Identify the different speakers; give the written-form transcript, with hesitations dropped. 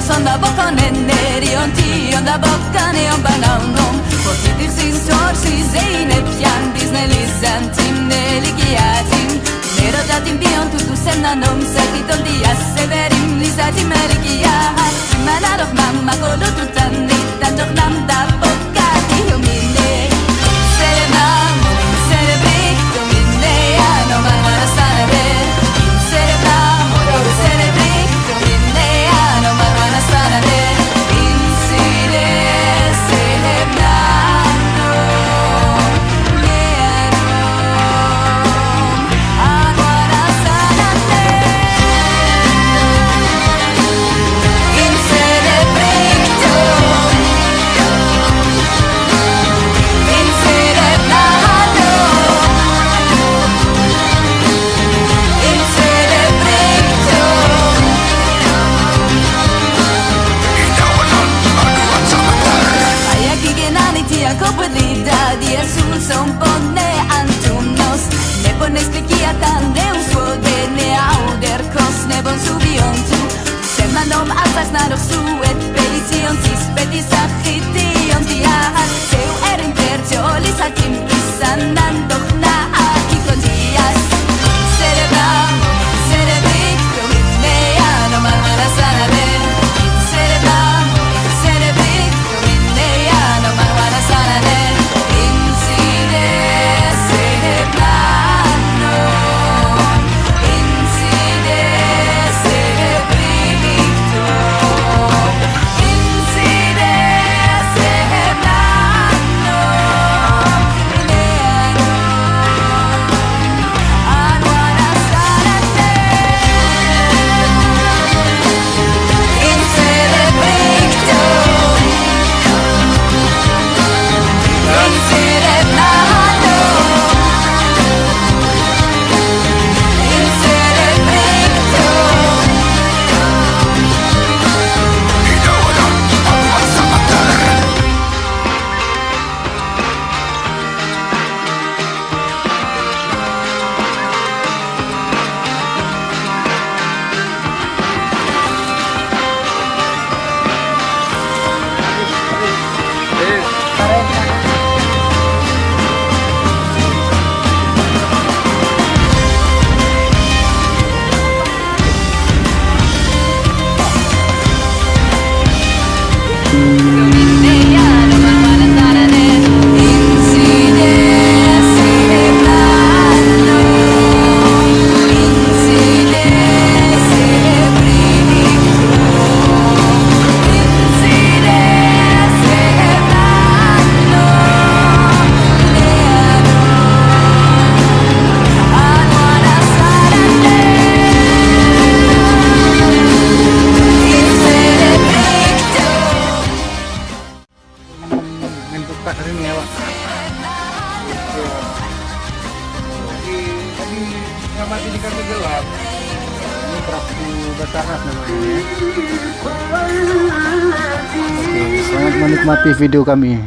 Speaker 1: Sonda bokanen nerion tionda bokaneon banaunom Pozitiv sin sorsi zeynep yan biznelizem timneligiatim Nerodatim bion tutu semnanom Sekitom dias severim lizatim erigia Timanaroch mamma kolo tutanita doch nam da bokati humine Serenam, cerebricto mine ano manara sanere Serenam, cerebricto mine ano manara sanere Inside serenano Leanom Aguara sanane In cerebricto Iniziano celebrando,
Speaker 2: bentuk tas ini ya Pak. Tadi ngamati di kartu gelap. Ini perahu Basarnas namanya ya. Oke, selamat menikmati video kami.